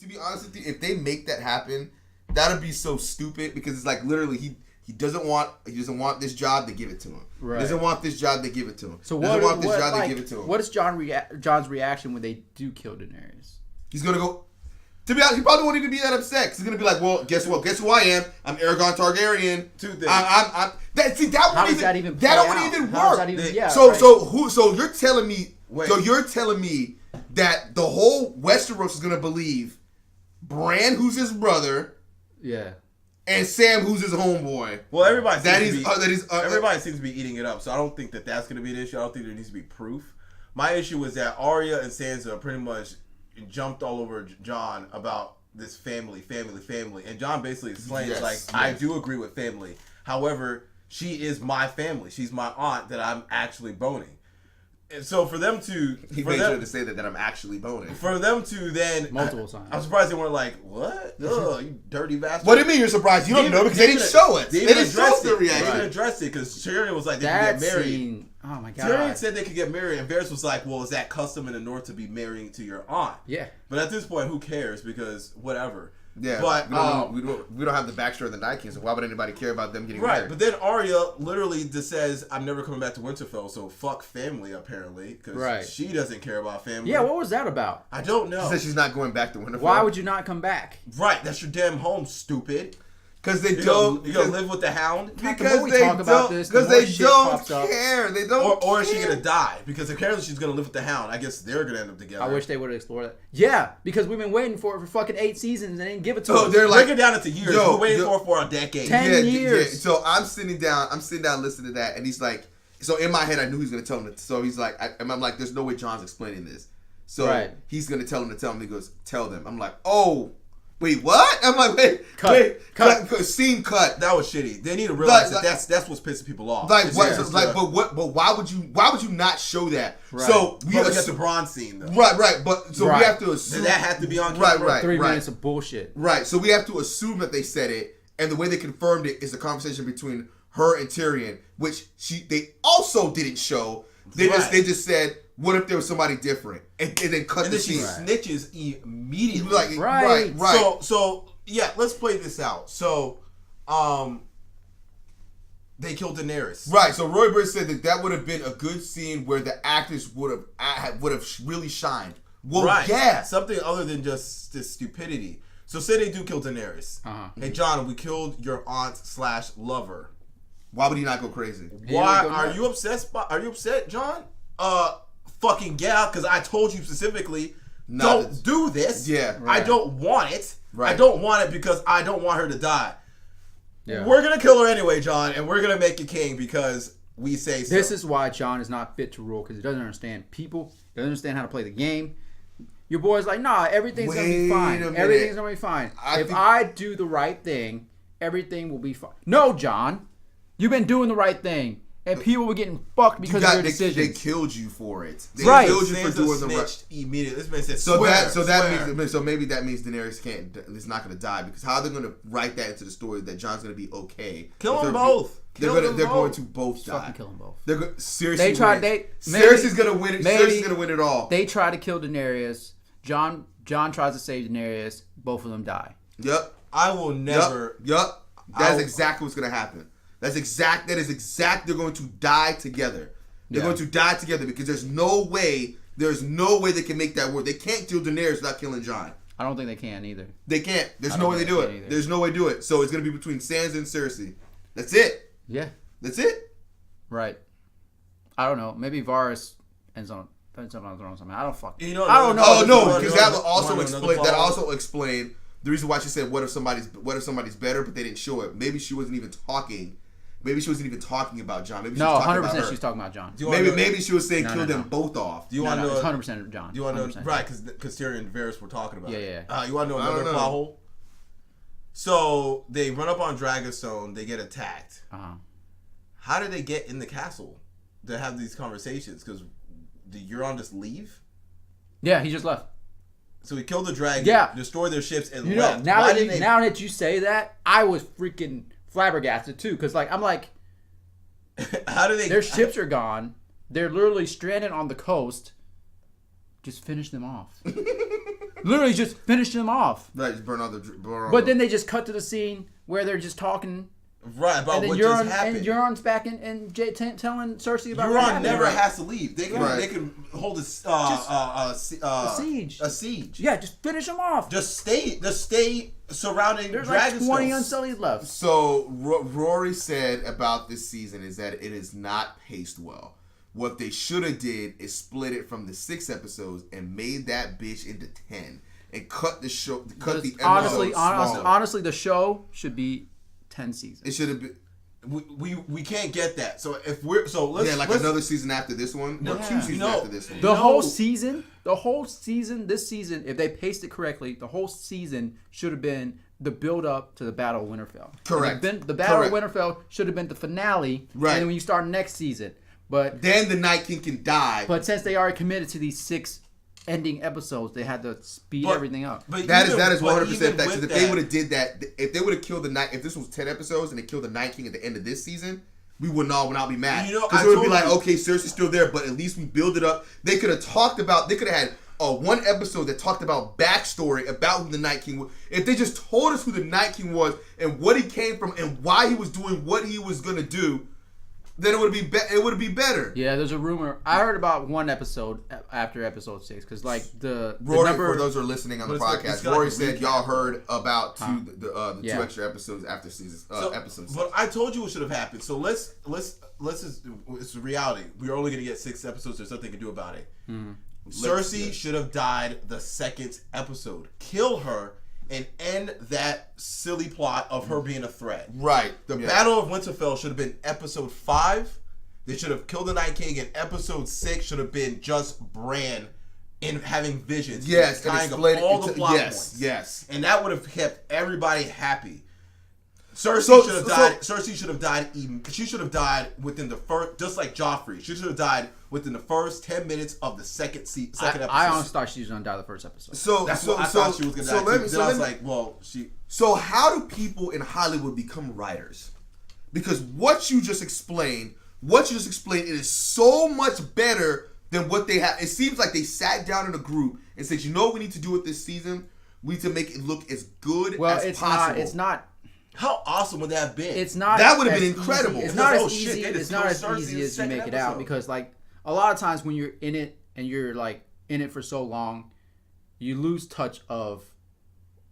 to be honest with you, if they make that happen, that'd be so stupid because it's like literally he doesn't want this job, they give it to him. Right. He doesn't want this job, they give it to him. So doesn't want this job, they give it to him. What is Jon's reaction when they do kill Daenerys? He's gonna go. To be honest, he probably won't even be that upset. He's gonna be like, "Well, guess what? Guess who I am? I'm Aegon Targaryen. Two things. That don't even work. So you're telling me. Wait. So you're telling me that the whole Westeros is gonna believe Bran, who's his brother, and Sam, who's his homeboy. Well, everybody seems to be eating it up. So I don't think that's gonna be an issue. I don't think there needs to be proof. My issue is that Arya and Sansa pretty much jumped all over Jon about this family, and Jon basically explains I do agree with family. However, she is my family. She's my aunt that I'm actually boning. And so for them to to say that I'm actually boning. For them to then multiple times. I'm surprised they weren't like, what? Ugh, you dirty bastard. What do you mean you're surprised? You don't know because they didn't show it. They didn't show the reaction. They didn't address it because Tyrion was like they could get married. Oh my god. Tyrion said they could get married, and Varys was like, well, is that custom in the North to be marrying to your aunt? Yeah. But at this point, who cares? Because whatever. Yeah, but we don't have the backstory of the Night King, so why would anybody care about them getting right? married? But then Arya literally just says, "I'm never coming back to Winterfell." So fuck family, apparently, because she doesn't care about family. Yeah, what was that about? I don't know. She said she's not going back to Winterfell. Why would you not come back? Right, that's your damn home, stupid. Because they don't. You gonna live with the Hound? Because they don't care. They don't. Or is she gonna die? Because apparently she's gonna live with the Hound. I guess they're gonna end up together. I wish they would have explored that. Yeah, because we've been waiting for it for fucking 8 seasons and they didn't give it to us. They're like, break it down into years. We're waiting for a decade. 10 years. Yeah. So I'm sitting down listening to that, and he's like, so in my head I knew he was gonna tell him. So he's like, I'm like, there's no way Jon's explaining this. So he's gonna tell him to tell him. He goes, tell them. I'm like, oh. Wait, what? I'm like, cut. Scene cut. That was shitty. They need to realize that's what's pissing people off. But why would you not show that? Right. So we get the bronze scene though. Right. But so we have to assume that had to be on camera. Right. 3 minutes of bullshit. Right. So we have to assume that they said it, and the way they confirmed it is the conversation between her and Tyrion, which they also didn't show. They just said, what if there was somebody different? And then cut the scene. And then she snitches immediately. Right. So yeah, let's play this out. So, they killed Daenerys. Right. So Roy Bird said that would have been a good scene where the actors would have really shined. Well, yeah. Something other than just this stupidity. So say they do kill Daenerys. Hey, Jon, we killed your aunt / lover. Why would he not go crazy? Why are you upset? Are you upset, Jon? Fucking yeah, because I told you specifically, don't do this. Yeah, right. I don't want it. Right. I don't want it because I don't want her to die. Yeah. We're gonna kill her anyway, Jon, and we're gonna make you king because we say so. This is why Jon is not fit to rule, because he doesn't understand people. He doesn't understand how to play the game. Your boy's like, nah, everything's gonna be fine. Everything's gonna be fine. If I do the right thing, everything will be fine. No, Jon, you've been doing the right thing. And people were getting fucked because of their decisions. They killed you for it. They killed you for doing the right. Immediately, this man said, so maybe that means Daenerys is not going to die, because how they're going to write that into the story that Jon's going to be okay? Kill them both. They're going to both die. Fucking kill them both. Seriously, Cersei's going to win it. Cersei's going to win it all. They try to kill Daenerys. Jon tries to save Daenerys. Both of them die. Yep. I will never. Yep. That's exactly what's going to happen. That is exact. They're going to die together. They're going to die together because there's no way they can make that work. They can't kill Daenerys without killing Jon. I don't think they can either. They can't. There's no way they do it. Either. There's no way to do it. So it's going to be between Sansa and Cersei. That's it. Yeah. That's it. Right. I don't know. Maybe Varys ends on throwing something. I don't fucking. I don't know. Oh no, because that also explained the reason why she said, "What if somebody's better?" But they didn't show it. Maybe she wasn't even talking. Maybe she wasn't even talking about Jon. Maybe she was talking 100% about her. she's talking about Jon. Maybe she was saying kill them both off. Do you want to know? It's 100% Jon. Do you want to know? Right, because Tyrion and Varys were talking about it. Yeah. You want to know another plot hole? So they run up on Dragonstone. They get attacked. How did they get in the castle to have these conversations? Because did Euron just leave? Yeah, he just left. So he killed the dragon, destroyed their ships, and left. Now that you say that, I was freaking flabbergasted too, because I'm like, how do they? Their ships are gone. They're literally stranded on the coast. Just finish them off. Literally just finish them off. Right, just burn all But then they just cut to the scene where they're just talking. Right, about what just happened. And Euron's back and Jay telling Cersei about what happened. Euron never has to leave. They can hold a siege. A siege. Yeah, just finish them off. Just stay surrounding There's Dragonstone. Like 20 Unsullied left. So Rory said about this season is that it is not paced well. What they should have did is split it from the 6 episodes and made that bitch into 10 and cut the show. Honestly, the show should be 10 seasons. It should have been. We can't get that. So if we're let's another season after this one. No, 2 seasons after this one. The whole season, this season, if they paced it correctly, the whole season should have been the build up to the Battle of Winterfell. Correct. The Battle of Winterfell should have been the finale. Right. And then when you start next season, but then the Night King can die. But since they already committed to these 6 ending episodes, they had to speed everything up. But that is 100% fact. If they would have did that, if they would have killed the Night, if this was 10 episodes and they killed the Night King at the end of this season, we would not be mad. Because it would be like, okay, Cersei's still there, but at least we build it up. They could have they could have had one episode that talked about backstory about who the Night King was. If they just told us who the Night King was and what he came from and why he was doing what he was gonna do, then it would be better. Yeah, there's a rumor. I heard about one episode after episode 6 because like Rory, for those who are listening on the podcast, Rory said y'all heard about the 2 extra episodes after episode 6. But I told you what should have happened. So let's just, it's reality. We're only gonna get 6 episodes. There's nothing to do about it. Mm-hmm. Cersei should have died the 2nd episode. Kill her and end that silly plot of her being a threat. Right. The Battle of Winterfell should have been episode 5. They should have killed the Night King, and episode 6 should have been just Bran in having visions. Yes, tying up all the plot points. Yes. And that would have kept everybody happy. Cersei should have died. Cersei should have died. She should have died within the first, just like Joffrey. She should have died within the first 10 minutes of the second episode. I honestly thought she was gonna die the first episode. That's what I thought she was gonna die. Then I was like, well, she. So how do people in Hollywood become writers? Because what you just explained, it is so much better than what they have. It seems like they sat down in a group and said, you know what we need to do with this season? We need to make it look as good as possible. It's not. How awesome would that have been? It's not. That would have been incredible. It's not as easy. It's not as easy as you make it out because, like, a lot of times when you're in it and you're like in it for so long, you lose touch of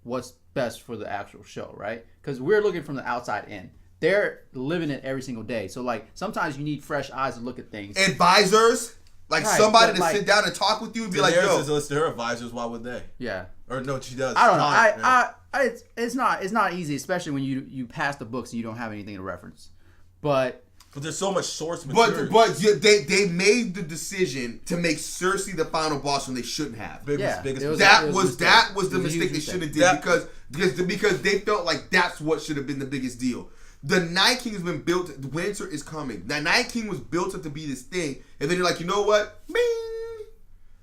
what's best for the actual show, right? Because we're looking from the outside in. They're living it every single day. So, like, sometimes you need fresh eyes to look at things. Advisors, like somebody to sit down and talk with you and be like, "Yo, listen to her advisors. Why would they?" Yeah. Or no, she does. I don't know. It's not easy, especially when you pass the books and you don't have anything to reference. But there's so much source material. But they made the decision to make Cersei the final boss when they shouldn't have. That was the mistake they should have did because they felt like that's what should have been the biggest deal. The Night King has been built. Winter is coming. The Night King was built up to be this thing, and then you're like, you know what? Bing.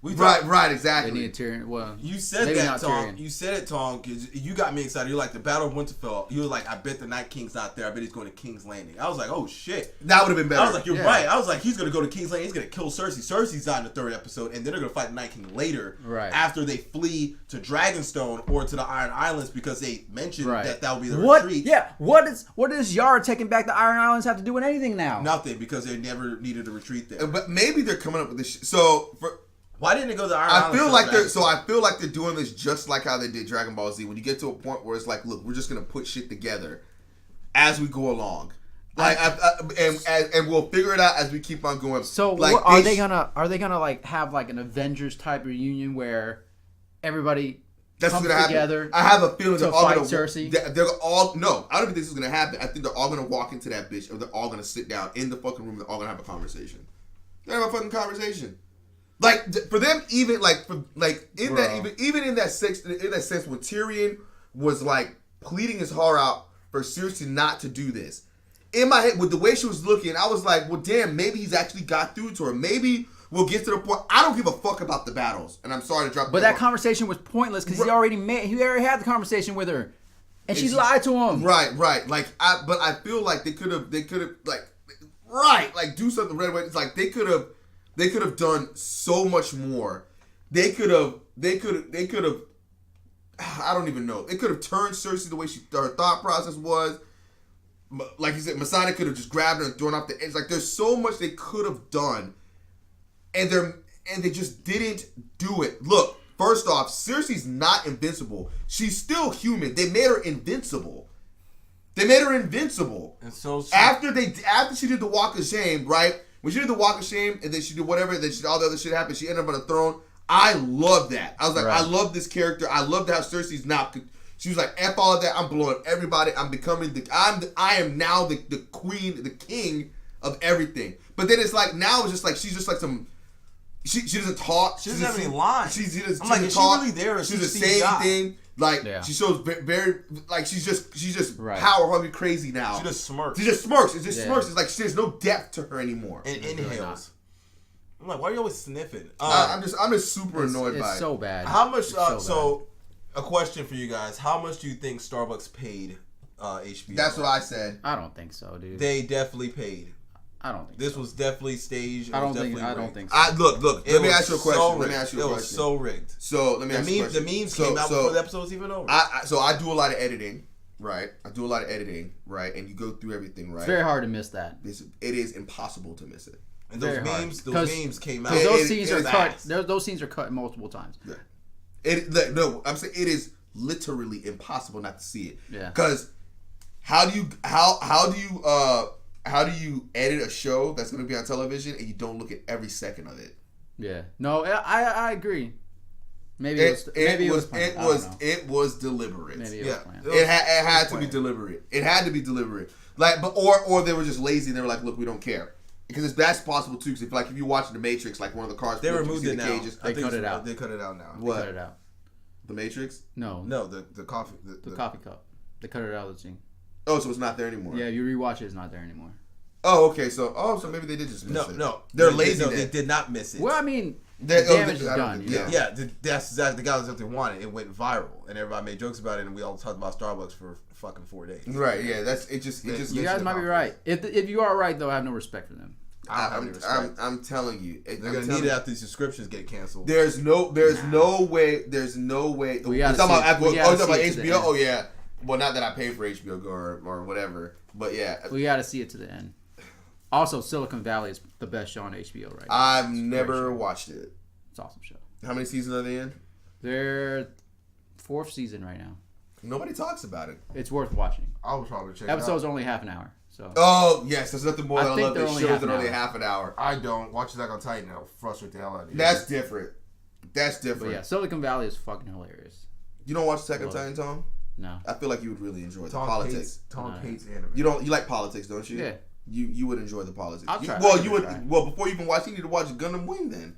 Right, exactly. They need Tyrion. Well, you said that, Tom. You said it, Tom, because you got me excited. You're like, the Battle of Winterfell. You were like, I bet the Night King's not there. I bet he's going to King's Landing. I was like, oh shit, that would have been better. I was like, you're right. I was like, he's going to go to King's Landing. He's going to kill Cersei. Cersei's died in the 3rd episode, and then they're going to fight the Night King later, right? After they flee to Dragonstone or to the Iron Islands because they mentioned that would be the retreat. Yeah. What does Yara taking back the Iron Islands have to do with anything now? Nothing, because they never needed a retreat there. But maybe they're coming up with this. Why didn't it go to the Iron Islands? I feel like they're doing this just like how they did Dragon Ball Z. When you get to a point where it's like, look, we're just gonna put shit together as we go along, and we'll figure it out as we keep on going. So, like, are they gonna like have like an Avengers type reunion where everybody comes together? Happen. I have a feeling they're all gonna Cersei. They're all no. I don't think this is gonna happen. I think they're all gonna walk into that bitch, or they're all gonna sit down in the fucking room. They're all gonna have a conversation. They're gonna have a fucking conversation. Like for them, even in that sense, when Tyrion was like pleading his heart out for Cersei not to do this, in my head with the way she was looking, I was like, well, damn, maybe he's actually got through to her. Maybe we'll get to the point. I don't give a fuck about the battles, and I'm sorry to drop. But that conversation was pointless because he already had the conversation with her, and she lied to him. Right. Like, but I feel like they could have do something right away. It's like they could have done so much more. They could have I don't even know. It could have turned Cersei the way her thought process was. Like you said, Missandei could have just grabbed her and thrown off the edge. Like there's so much they could have done, and they just didn't do it. Look, first off, Cersei's not invincible. She's still human. They made her invincible. And so after she did the Walk of Shame, right? When she did the Walk of Shame, and then she did whatever, then all the other shit happened. She ended up on a throne. I love that. I was like, right. I love this character. I love how Cersei's now. She was like, F all of that. I'm blowing everybody. I'm becoming I am now the queen, the king of everything. But then it's like now it's just like she's just like some. She doesn't talk. She doesn't have any lines. She doesn't I'm like, is talk. she really there? She doesn't say anything. Like she shows very like she's just right. Power hungry crazy now. She just smirks. Smirks. It's like there's no depth to her anymore. And inhales. I'm like, why are you always sniffing? I'm just super annoyed by it. It's so bad. How much? So a question for you guys: how much do you think Starbucks paid HBO? That's what I said. I don't think so, dude. They definitely paid. I don't think this was definitely staged. I don't think so. Look. Let me ask you a question. It was so rigged. So let me ask you a question. The memes came out before the episode's even over. So I do a lot of editing, right? And you go through everything, right? It's very hard to miss that. It is impossible to miss it. And those memes came out. Those scenes are cut. Those scenes are cut multiple times. Yeah. I'm saying it is literally impossible not to see it. Yeah. Because how do you edit a show that's going to be on television and you don't look at every second of it? Yeah. No, I agree. Maybe it was deliberate. Maybe it was planned. It had to be deliberate. It had to be deliberate. Like, but or they were just lazy. And they were like, look, we don't care. Because that's possible too. Because if you're watching The Matrix, like one of the cars, they removed it now. Cages, they cut it out. They cut it out now. What? They cut it out. The Matrix? No, the coffee. The coffee cup. They cut it out of the scene. Oh, so it's not there anymore. Yeah, you rewatch it, it's not there anymore. Oh, okay. So maybe they did just miss it. No, they're lazy. No, they did not miss it. Well, I mean, the damage is done. Yeah, that's exactly the guy was what they wanted. It went viral, and everybody made jokes about it, and we all talked about Starbucks for fucking 4 days. Right? Yeah, it just. You guys might be right. If you are right, though, I have no respect for them. I'm telling you, they're gonna need it after these subscriptions get canceled. There's no way. We talking about HBO. Oh yeah. Well, not that I pay for HBO Go or whatever, but yeah. We got to see it to the end. Also, Silicon Valley is the best show on HBO right now. I've never watched it. It's an awesome show. How many seasons are they in? They're 4th season right now. Nobody talks about it. It's worth watching. I'll probably check it out. Episode's only half an hour. So. Oh, yes. There's nothing more that I love than shows that are only half an hour. I don't. Watch Attack on Titan. It'll frustrate the hell out of you. That's different. But yeah, Silicon Valley is fucking hilarious. You don't watch Attack on Titan, Tom? No. I feel like you would really enjoy the politics. Tom hates anime. You like politics, don't you? Yeah. You would enjoy the politics. I'll try. Well, before you even watch, you need to watch Gundam Wing then.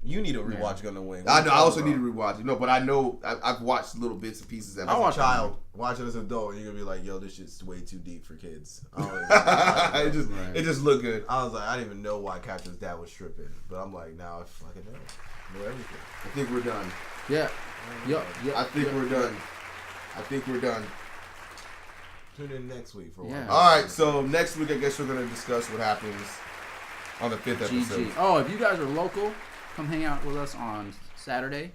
You need to rewatch Gundam Wing. I know. I also need to rewatch it. No, but I know I've watched little bits and pieces. As a child, watch it as an adult, and you're gonna be like, "Yo, this shit's way too deep for kids." It just looked good. I was like, I didn't even know why Captain's dad was stripping, but I'm like, now I fucking know everything. I think we're done. Yeah. I think we're done. Tune in next week for a while. Yeah. All right, so next week I guess we're gonna discuss what happens on the 5th episode. Oh, if you guys are local, come hang out with us on Saturday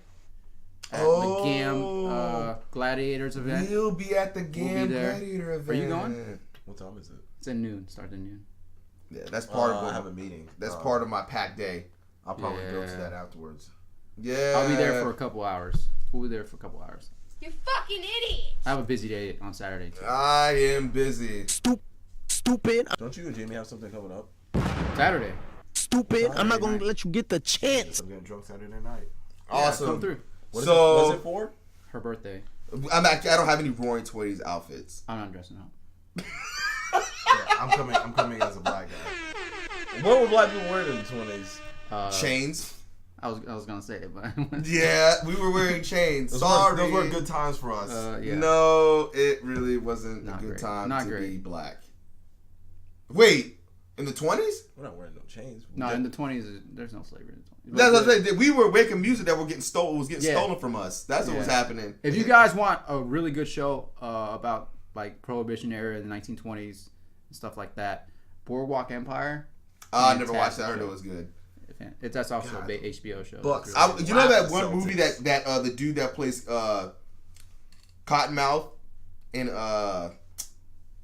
at the GAM Gladiators event. We'll be at the GAM Gladiator event. Are you going? What time is it? It's at noon. Start at noon. Yeah, that's part of. I have a meeting. That's part of my packed day. I'll probably go to that afterwards. Yeah. I'll be there for a couple hours. We'll be there for a couple hours. You fucking idiot! I have a busy day on Saturday too. I am busy. Stupid. Don't you and Jamie have something coming up? Saturday. Stupid. I'm not gonna let you get the chance. I'm getting drunk Saturday night. Awesome. Come through. What's it for? Her birthday. I don't have any Roaring Twenties outfits. I'm not dressing up. Yeah, I'm coming as a black guy. What were black people wearing in the 20s? Chains. I was gonna say it, but yeah, we were wearing chains. Sorry, those were good times for us. Yeah. No, it really wasn't a good time to be black. Wait, in the 20s? We're not wearing no chains. No, in the 20s, there's no slavery in the 20s. That's what I'm saying. We were making music that was getting stolen from us. That's what was happening. If you guys want a really good show about like Prohibition era in the 1920s and stuff like that, Boardwalk Empire. I never watched that. I heard it was good. That's also a HBO show. You know that one movie that the dude that plays Cottonmouth in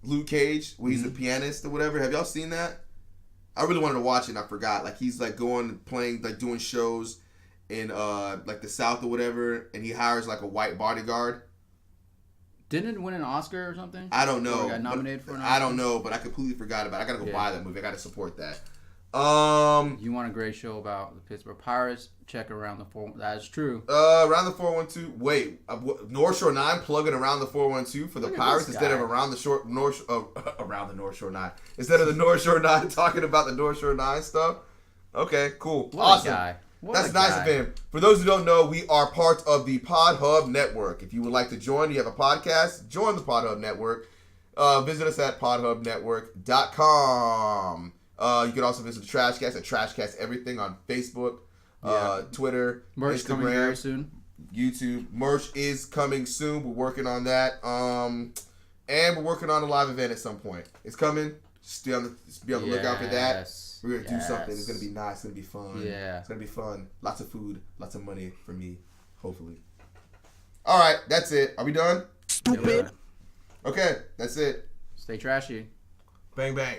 Luke Cage, where he's the pianist or whatever. Have y'all seen that? I really wanted to watch it and I forgot. Like he's like playing like doing shows in like the South or whatever, and he hires like a white bodyguard. Didn't it win an Oscar or something? I don't know. Or got nominated for an Oscar? I don't know, but I completely forgot about it. I gotta go buy that movie. I gotta support that. You want a great show about the Pittsburgh Pirates? Check Around the 412. That is true. Around the 412. Wait, North Shore 9 plugging Around the 412 for the Pirates instead of around the North Shore 9 instead of the North Shore 9 talking about the North Shore 9 stuff. Okay, cool, what awesome. A guy. That's nice of him. For those who don't know, we are part of the Pod Hub Network. If you would like to join, you have a podcast, join the Pod Hub Network. Visit us at podhubnetwork.com. You can also visit the Trash Katz at Trash Katz Everything on Facebook, Twitter, merch Instagram, coming very soon. YouTube. Merch is coming soon. We're working on that. And we're working on a live event at some point. It's coming. Just be on the lookout for that. We're going to do something. It's going to be nice. It's going to be fun. Yeah. It's going to be fun. Lots of food. Lots of money for me, hopefully. All right. That's it. Are we done? Stupid. Okay. That's it. Stay trashy. Bang, bang.